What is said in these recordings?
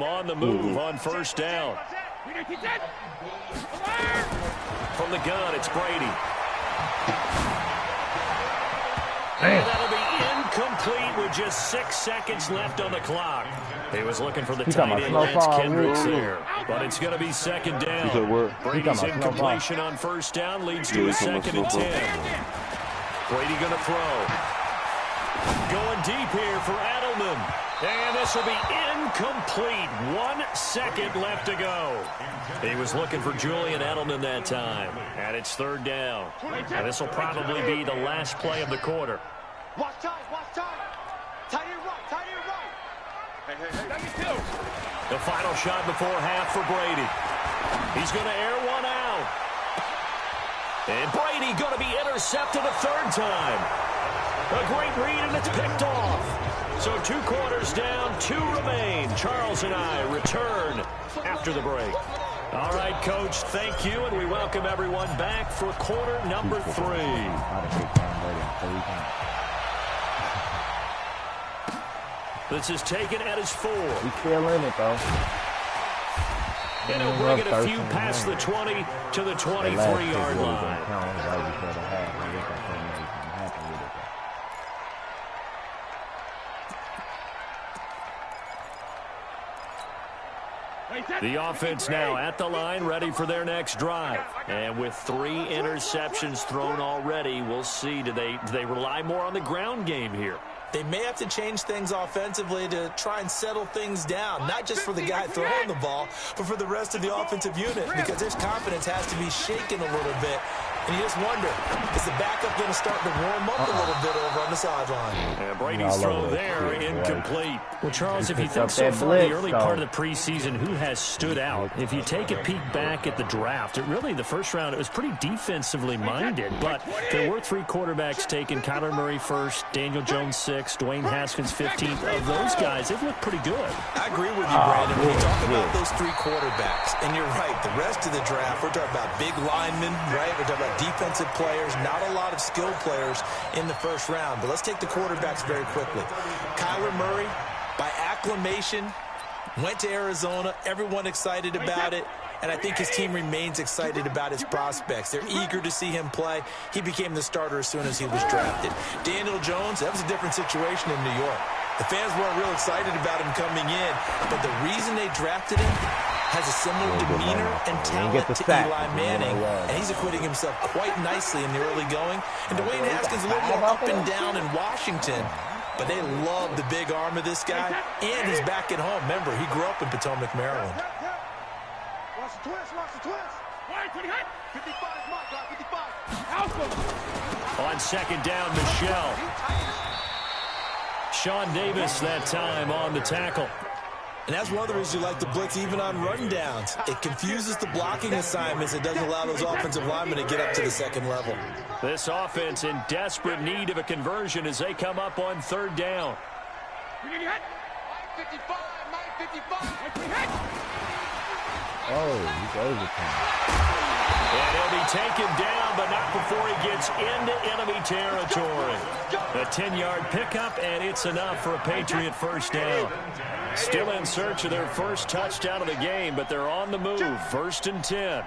On the move on first down. From the gun, it's Brady. And that'll be incomplete with just 6 seconds left on the clock. He was looking for the tight end, Lance Kendricks there. But it's going to be second down. Brady's incompletion on first down leads to a 2nd and 10. Brady going to throw. Going deep here for Edelman. And this will be incomplete. 1 second left to go. He was looking for Julian Edelman that time. And it's third down. And this will probably be the last play of the quarter. Watch time, watch time. Tight end right, tight end right. Hey. The final shot before half for Brady. He's going to air one out. And Brady going to be intercepted a third time. A great read, and it's picked off. So 2 quarters down, 2 remain. Charles and I return after the break. All right, Coach, thank you, and we welcome everyone back for quarter number 3. This is taken at his 4. He's still in it, though. And he'll bring it a few past the 20 to the 23-yard line. The offense now at the line, ready for their next drive. And with 3 interceptions thrown already, we'll see. Do they rely more on the ground game here? They may have to change things offensively to try and settle things down, not just for the guy throwing the ball, but for the rest of the offensive unit, because his confidence has to be shaken a little bit. And you just wonder, is the backup going to start to warm up a little bit over on the sideline? And Brady's throw there, incomplete. Well, Charles, if you think so far the early part of the preseason, who has stood out? If you take a peek back at the draft, the first round, it was pretty defensively minded. But there were 3 quarterbacks taken. Kyler Murray first, Daniel Jones 6th, Dwayne Haskins 15th. Of those guys, they've looked pretty good. I agree with you, Brandon. When you talk about those 3 quarterbacks, and you're right, the rest of the draft, we're talking about big linemen, right? We're talking about defensive players, not a lot of skilled players in the first round. But let's take the quarterbacks very quickly. Kyler Murray, by acclamation, went to Arizona. Everyone excited about it. And I think his team remains excited about his prospects. They're eager to see him play. He became the starter as soon as he was drafted. Daniel Jones, that was a different situation in New York. The fans weren't real excited about him coming in. But the reason they drafted him has a similar demeanor and talent to Eli Manning, and he's acquitting himself quite nicely in the early going. And Dwayne Haskins a little more up and down in Washington, but they love the big arm of this guy, and he's back at home. Remember, he grew up in Potomac, Maryland. Watch the twist, watch the twist. 55, Mike, 55. On second down, Michelle. Sean Davis that time on the tackle. And that's one of the reasons you like the blitz even on run downs. It confuses the blocking assignments. It doesn't allow those offensive linemen to get up to the second level. This offense in desperate need of a conversion as they come up on third down. 55, Mike 55. Oh, he's overtime. And he'll be taken down, but not before he gets into enemy territory. A 10-yard pickup, and it's enough for a Patriot first down. Still in search of their first touchdown of the game, but they're on the move. 1st and 10.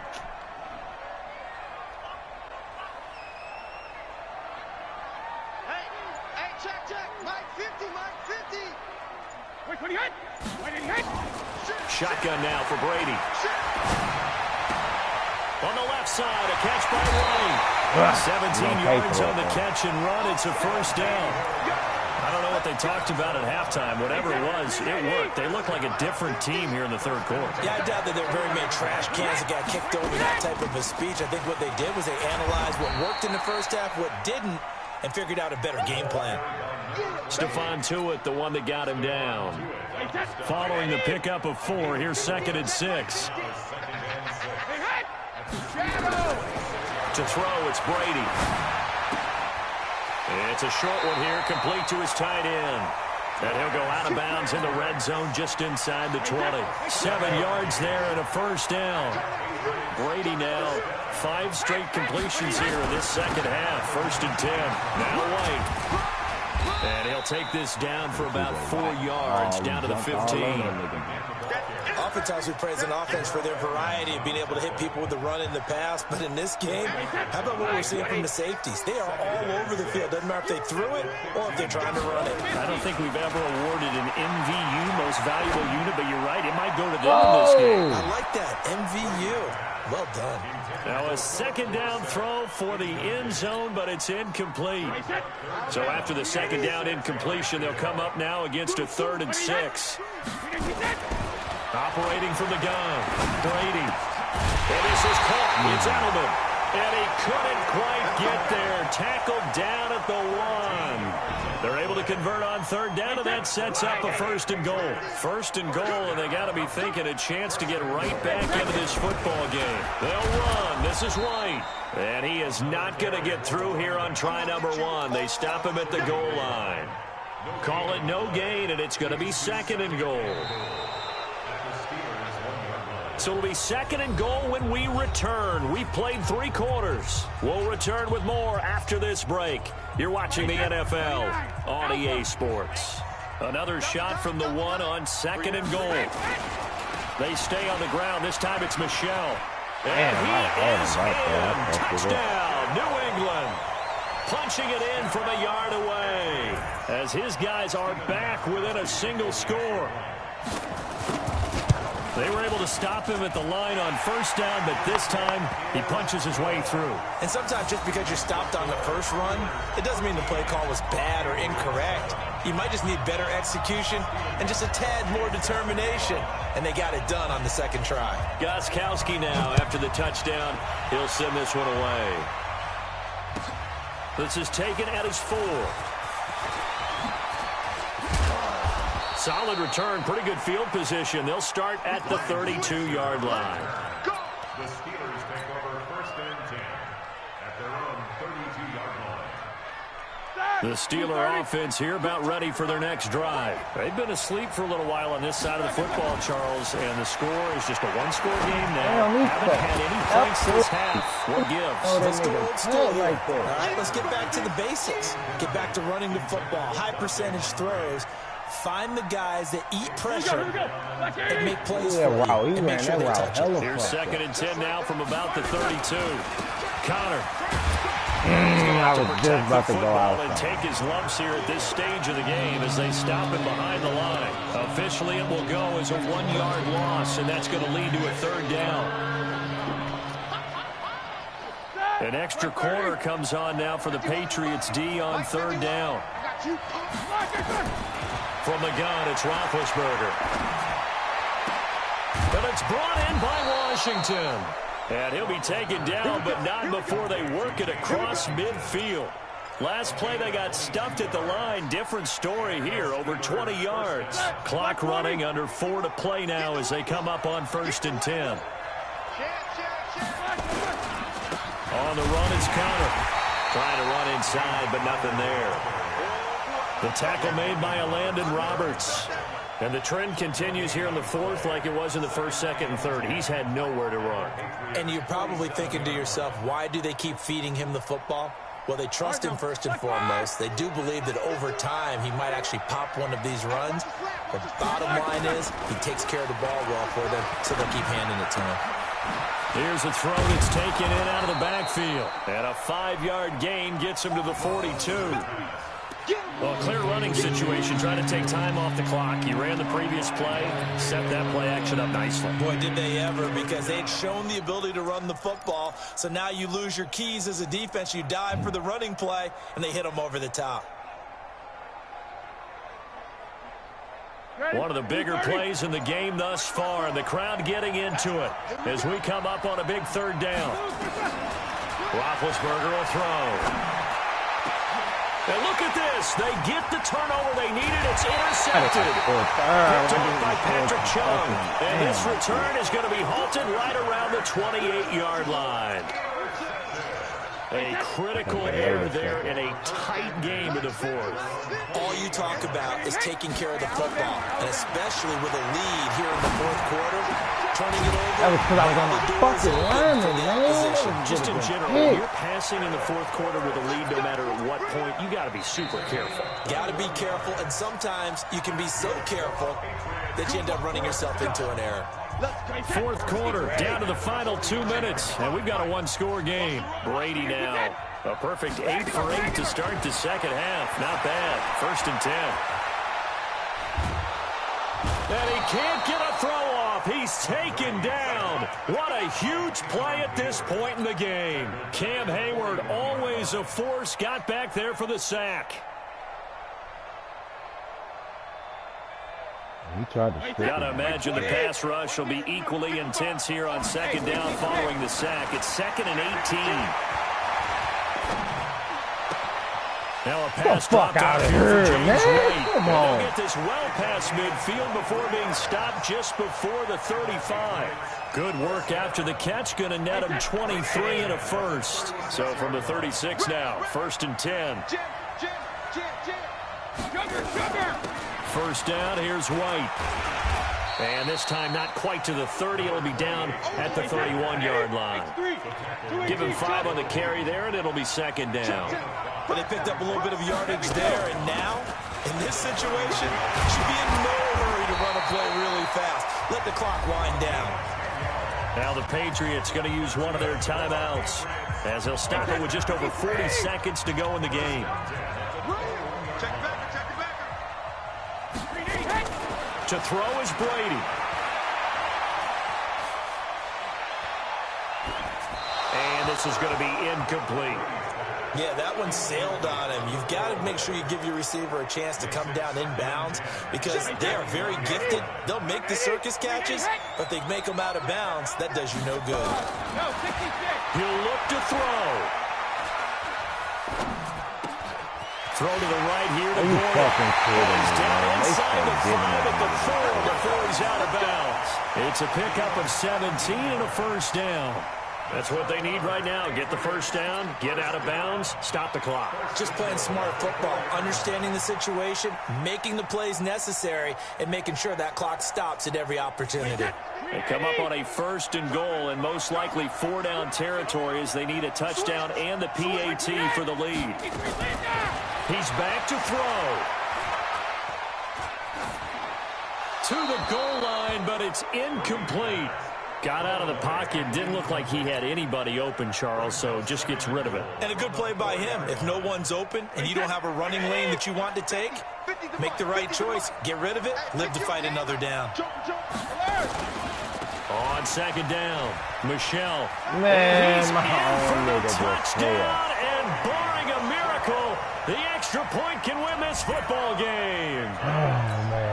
Hey, check. Mike 50, Mike 50. Shotgun now for Brady. On the left side, a catch by Ray. 17 yards on the catch and run. It's a first down. I don't know what they talked about at halftime. Whatever it was, it worked. They look like a different team here in the third quarter. Yeah, I doubt that there were very many trash cans that got kicked over, that type of a speech. I think what they did was they analyzed what worked in the first half, what didn't, and figured out a better game plan. Stephon Tuitt, the one that got him down. Following the pickup of 4, here's 2nd and 6. To throw, it's Brady. It's a short one here, complete to his tight end. And he'll go out of bounds in the red zone just inside the 20. 7 yards there and a first down. Brady now 5 straight completions here in this second half. 1st and 10. Now White. And he'll take this down for about 4 yards down to the 15. oftentimes we praise an offense for their variety of being able to hit people with the run in the pass, but in this game, how about what we're seeing from the safeties? They are all over the field. Doesn't matter if they threw it or if they're trying to run it. I don't think we've ever awarded an MVU, most valuable unit, but you're right, it might go to them in this game. I like that, MVU. Well done. Now a second down throw for the end zone, but it's incomplete. So after the second down incompletion, they'll come up now against a 3rd and 6. Operating from the gun, Brady. And this is caught. It's Edelman. And he couldn't quite get there. Tackled down at the 1. They're able to convert on 3rd down, and that sets up a 1st and goal. 1st and goal, and they got to be thinking a chance to get right back into this football game. They'll run. This is White. And he is not going to get through here on try number 1. They stop him at the goal line. Call it no gain, and it's going to be 2nd and goal. So it'll be 2nd and goal when we return. We've played 3 quarters. We'll return with more after this break. You're watching the NFL on EA Sports. Another shot from the 1 on 2nd and goal. They stay on the ground. This time it's Michelle. And he is in. Touchdown, New England. Punching it in from a yard away as his guys are back within a single score. They were able to stop him at the line on 1st down, but this time he punches his way through. And sometimes just because you're stopped on the first run, it doesn't mean the play call was bad or incorrect. You might just need better execution and just a tad more determination. And they got it done on the 2nd try. Gostkowski now, after the touchdown, he'll send this one away. This is taken at his 4. Solid return, pretty good field position. They'll start at the 32-yard line. The Steelers take over 1st and 10 at their own 32-yard line. The Steeler offense here about ready for their next drive. They've been asleep for a little while on this side of the football, Charles, and the score is just a 1-score game now. Haven't had any points this half. What gives? Let's go old school here. All right, let's get back to the basics. Get back to running the football, high percentage throws. Find the guys that eat pressure and make plays for you and make sure they touch it. Here's 2nd and 10 now from about the 32. Connor. I was just about to go out. And take his lumps here at this stage of the game as they stop him behind the line. Officially, it will go as a 1-yard loss, and that's going to lead to a 3rd down. An extra corner comes on now for the Patriots D on 3rd down. From the gun, it's Roethlisberger. But it's brought in by Washington. And he'll be taken down, but not before they work it across midfield. Last play, they got stuffed at the line. Different story here, over 20 yards. Clock running, under 4 to play now as they come up on 1st and 10. On the run, it's Connor. Trying to run inside, but nothing there. The tackle made by Landon Roberts. And the trend continues here in the 4th like it was in the 1st, 2nd, and 3rd. He's had nowhere to run. And you're probably thinking to yourself, why do they keep feeding him the football? Well, they trust him first and foremost. They do believe that over time he might actually pop one of these runs. But bottom line is he takes care of the ball well for them, so they'll keep handing it to him. Here's a throw that's taken in out of the backfield. And a 5-yard gain gets him to the 42. Well, a clear running situation, trying to take time off the clock. He ran the previous play, set that play action up nicely. Boy, did they ever, because they had shown the ability to run the football. So now you lose your keys as a defense. You dive for the running play, and they hit them over the top. One of the bigger plays in the game thus far, and the crowd getting into it as we come up on a big 3rd down. Roethlisberger will throw. And look at this. They get the turnover they needed. It's intercepted. Picked off by Patrick Chung. And this return is going to be halted right around the 28-yard line. A critical error there in a tight game in the 4th. All you talk about is taking care of the football, and especially with a lead here in the 4th quarter, turning it over. That was because I was on my fucking lineman, man. Just in general, when you're passing in the 4th quarter with a lead, no matter at what point, you got to be super careful. Got to be careful, and sometimes you can be so careful that you end up running yourself into an error. Fourth quarter, down to the final 2 minutes, and we've got a one-score game. Brady now, a perfect 8 for 8 to start the second half. Not bad. 1st and 10. And he can't get a throw off. He's taken down. What a huge play at this point in the game. Cam Hayward, always a force, got back there for the sack. Gotta imagine the pass rush will be equally intense here on 2nd down following the sack. It's 2nd and 18. Now a pass dropped out here for James White. Come on. They'll get this well past midfield before being stopped just before the 35. Good work after the catch. Going to net him 23 and a first. So from the 36 now, 1st and 10. First down, here's White. And this time not quite to the 30. It'll be down at the 31-yard line. Give him 5 on the carry there, and it'll be 2nd down. But they picked up a little bit of yardage there, and now, in this situation, should be in no hurry to run a play really fast. Let the clock wind down. Now the Patriots going to use one of their timeouts as they'll stop it with just over 40 seconds to go in the game. To throw is Brady. And this is going to be incomplete. Yeah, that one sailed on him. You've got to make sure you give your receiver a chance to come down inbounds because they are very gifted. They'll make the circus catches, but they make them out of bounds. That does you no good. He'll look to throw. Throw to the right here to Gordon. He's down inside the 5 at the 4 before he's out of bounds. It's a pickup of 17 and a first down. That's what they need right now. Get the first down, get out of bounds, stop the clock. Just playing smart football, understanding the situation, making the plays necessary, and making sure that clock stops at every opportunity. They come up on a 1st and goal, and most likely 4-down territory as they need a touchdown and the PAT for the lead. He's back to throw. To the goal line, but it's incomplete. Got out of the pocket. Didn't look like he had anybody open, Charles, so just gets rid of it. And a good play by him. If no one's open and you don't have a running lane that you want to take, make the right choice. Get rid of it. Live to fight another down. On 2nd down, Michelle. Man, He's in for the touchdown, and barring a miracle, the extra point can win this football game.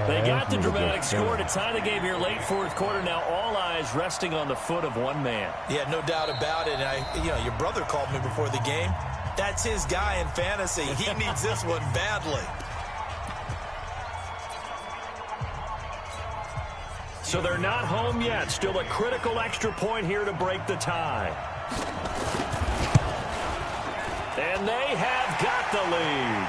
They got the dramatic score to tie the game here late 4th quarter. Now all eyes resting on the foot of one man. Yeah, no doubt about it. And your brother called me before the game. That's his guy in fantasy. He needs this one badly. So they're not home yet. Still a critical extra point here to break the tie. And they have got the lead.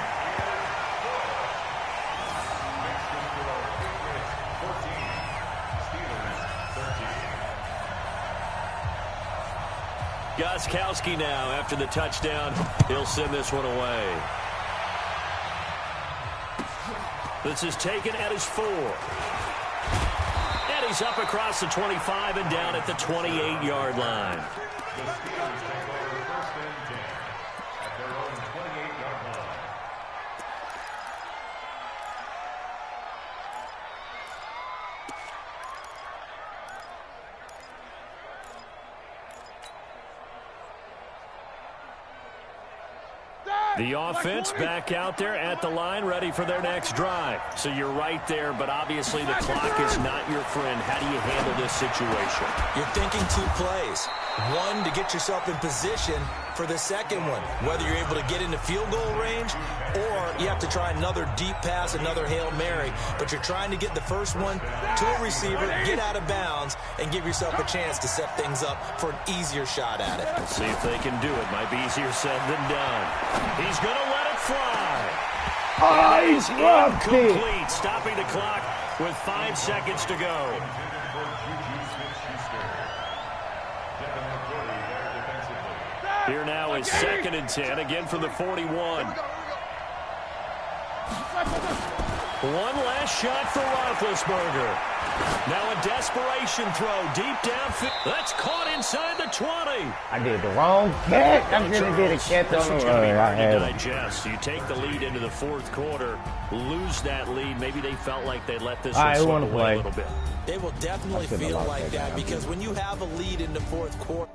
Gostkowski now after the touchdown. He'll send this one away. This is taken at his 4. And he's up across the 25 and down at the 28-yard line. The offense back out there at the line, ready for their next drive. So you're right there, but obviously the clock is not your friend. How do you handle this situation? You're thinking 2 plays. One, to get yourself in position for the second one, whether you're able to get into field goal range or you have to try another deep pass, another Hail Mary. But you're trying to get the first one to a receiver, get out of bounds, and give yourself a chance to set things up for an easier shot at it. Let's see if they can do it. Might be easier said than done. He's going to let it fly. Oh, he's incomplete. Stopping the clock with 5 seconds to go. Here now is 2nd and 10, again from the 41. One last shot for Roethlisberger. Now a desperation throw deep downfield. That's caught inside the 20. I did the wrong catch. I should have did a catch on the run. I had digest. You take the lead into the fourth quarter, lose that lead. Maybe they felt like they let this one slip away a little bit. They will definitely feel like that because when you have a lead in the fourth quarter.